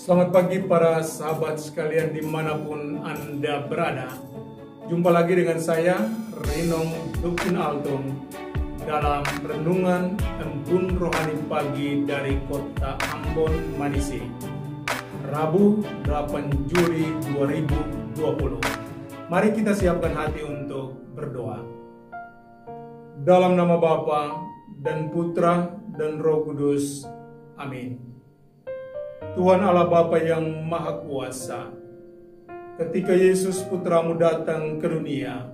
Selamat pagi para sahabat sekalian dimanapun Anda berada. Jumpa lagi dengan saya, Rinong Duktin Altum, dalam Renungan Embun Rohani Pagi dari Kota Ambon, Manisi, Rabu 8 Juli 2020. Mari kita siapkan hati untuk berdoa. Dalam nama Bapa dan Putra dan Roh Kudus. Amin. Tuhan Allah Bapa yang Maha Kuasa, ketika Yesus Putramu datang ke dunia,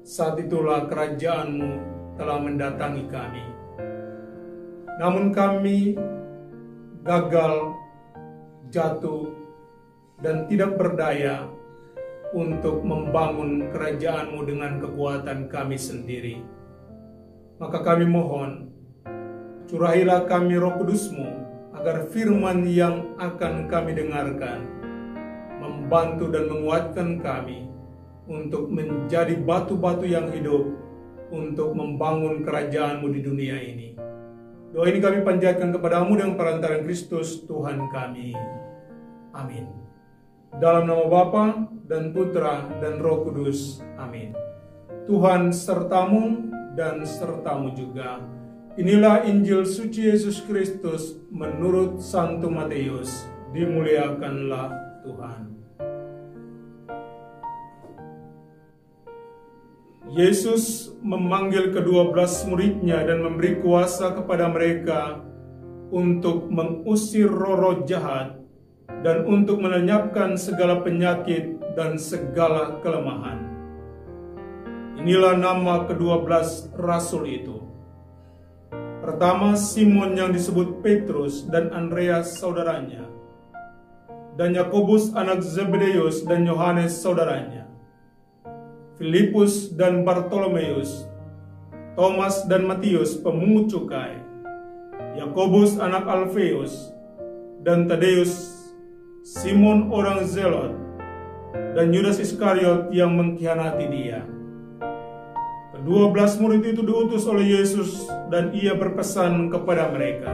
saat itulah kerajaan-Mu telah mendatangi kami. Namun kami gagal, jatuh, dan tidak berdaya untuk membangun kerajaan-Mu dengan kekuatan kami sendiri. Maka kami mohon, curahilah kami Roh Kudus-Mu, agar firman yang akan kami dengarkan membantu dan menguatkan kami untuk menjadi batu-batu yang hidup untuk membangun kerajaan-Mu di dunia ini. Doa ini kami panjatkan kepadamu dengan perantaraan Kristus Tuhan kami. Amin. Dalam nama Bapa dan Putra dan Roh Kudus. Amin. Tuhan sertamu dan sertamu juga. Inilah Injil suci Yesus Kristus menurut Santo Matius. Dimuliakanlah Tuhan. Yesus memanggil ke-12 muridnya dan memberi kuasa kepada mereka untuk mengusir roh-roh jahat dan untuk melenyapkan segala penyakit dan segala kelemahan. Inilah nama ke-12 rasul itu. Pertama, Simon yang disebut Petrus dan Andreas saudaranya, dan Yakobus anak Zebedeus dan Yohanes saudaranya, Filipus dan Bartolomeus, Thomas dan Matius pemungut cukai, Yakobus anak Alfeus dan Tadeus, Simon orang Zelot, dan Yudas Iskariot yang mengkhianati dia. 12 murid itu diutus oleh Yesus dan ia berpesan kepada mereka,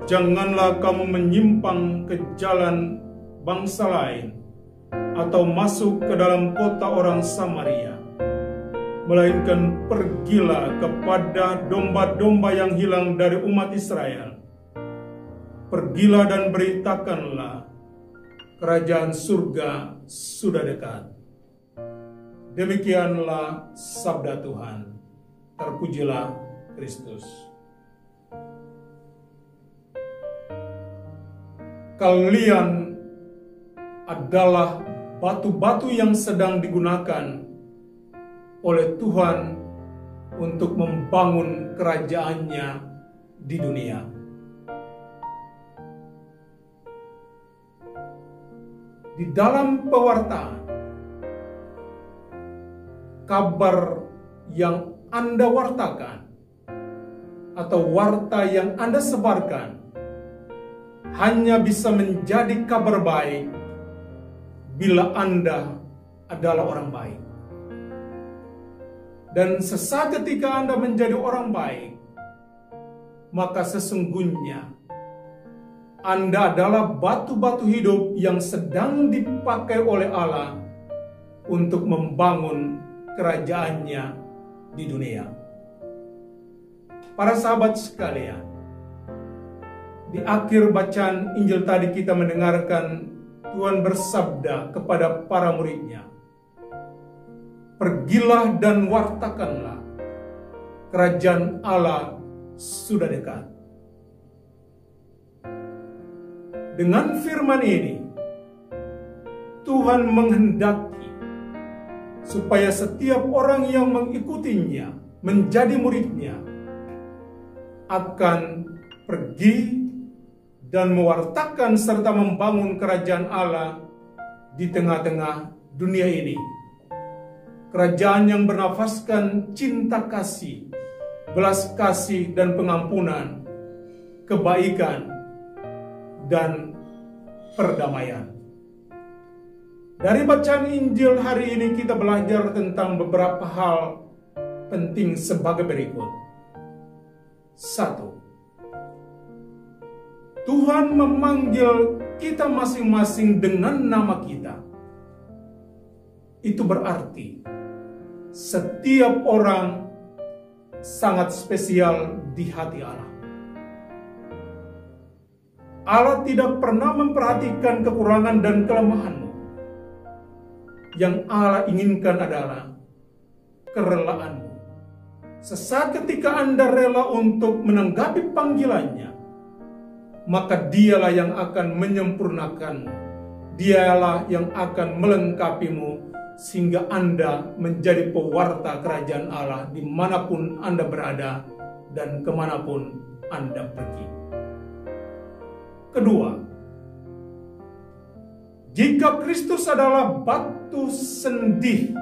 "Janganlah kamu menyimpang ke jalan bangsa lain atau masuk ke dalam kota orang Samaria, melainkan pergilah kepada domba-domba yang hilang dari umat Israel. Pergilah dan beritakanlah, kerajaan surga sudah dekat." Demikianlah sabda Tuhan. Terpujilah Kristus. Kalian adalah batu-batu yang sedang digunakan oleh Tuhan untuk membangun kerajaan-Nya di dunia. Di dalam pewartaan, kabar yang Anda wartakan atau warta yang Anda sebarkan hanya bisa menjadi kabar baik bila Anda adalah orang baik. Dan sesaat ketika Anda menjadi orang baik, maka sesungguhnya Anda adalah batu-batu hidup yang sedang dipakai oleh Allah untuk membangun kerajaan-Nya di dunia. Para sahabat sekalian, di akhir bacaan Injil tadi kita mendengarkan Tuhan bersabda kepada para murid-Nya, "Pergilah dan wartakanlah, kerajaan Allah sudah dekat." Dengan firman ini, Tuhan menghendaki supaya setiap orang yang mengikutinya, menjadi murid-Nya, akan pergi dan mewartakan serta membangun kerajaan Allah di tengah-tengah dunia ini. Kerajaan yang bernafaskan cinta kasih, belas kasih dan pengampunan, kebaikan, dan perdamaian. Dari bacaan Injil hari ini kita belajar tentang beberapa hal penting sebagai berikut. 1. Tuhan memanggil kita masing-masing dengan nama kita. Itu berarti setiap orang sangat spesial di hati Allah. Allah tidak pernah memperhatikan kekurangan dan kelemahanmu. Yang Allah inginkan adalah kerelaanmu. Sesaat ketika Anda rela untuk menanggapi panggilannya, maka dialah yang akan menyempurnakanmu. Dialah yang akan melengkapimu sehingga Anda menjadi pewarta kerajaan Allah dimanapun Anda berada dan kemanapun Anda pergi. Kedua, jika Kristus adalah batu sendih,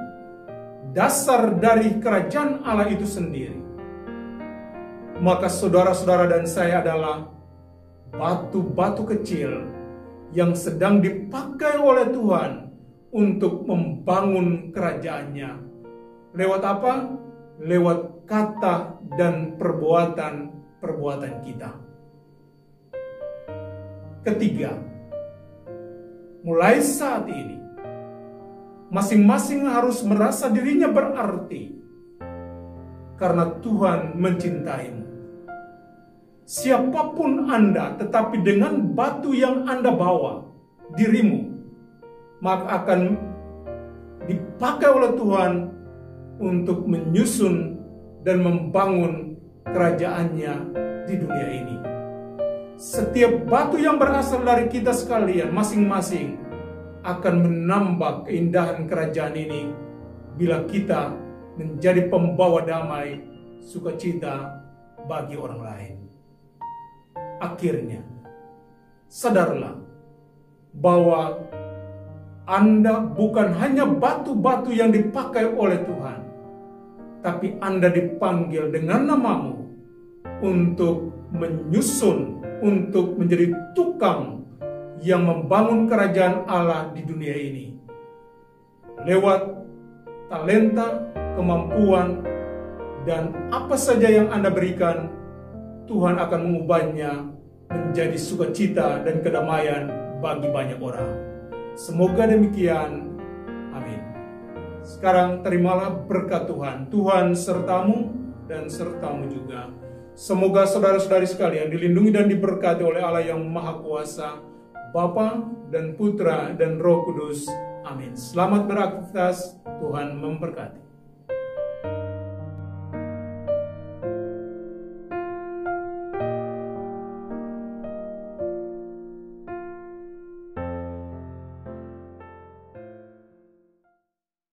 dasar dari kerajaan Allah itu sendiri, maka saudara-saudara dan saya adalah batu-batu kecil yang sedang dipakai oleh Tuhan untuk membangun kerajaannya. Lewat apa? Lewat kata dan perbuatan kita. Ketiga, mulai saat ini, masing-masing harus merasa dirinya berarti karena Tuhan mencintaimu. Siapapun Anda, tetapi dengan batu yang Anda bawa, dirimu, maka akan dipakai oleh Tuhan untuk menyusun dan membangun kerajaannya di dunia ini. Setiap batu yang berasal dari kita sekalian, masing-masing, akan menambah keindahan kerajaan ini bila kita menjadi pembawa damai, sukacita bagi orang lain. Akhirnya, sadarlah bahwa Anda bukan hanya batu-batu yang dipakai oleh Tuhan, tapi Anda dipanggil dengan namamu untuk menyusun, untuk menjadi tukang yang membangun kerajaan Allah di dunia ini. Lewat talenta, kemampuan, dan apa saja yang Anda berikan, Tuhan akan mengubahnya menjadi sukacita dan kedamaian bagi banyak orang. Semoga demikian. Amin. Sekarang terimalah berkat Tuhan. Tuhan sertamu dan sertamu juga. Semoga saudara-saudari sekalian dilindungi dan diberkati oleh Allah yang Maha Kuasa, Bapa dan Putra dan Roh Kudus. Amin. Selamat beraktivitas. Tuhan memberkati.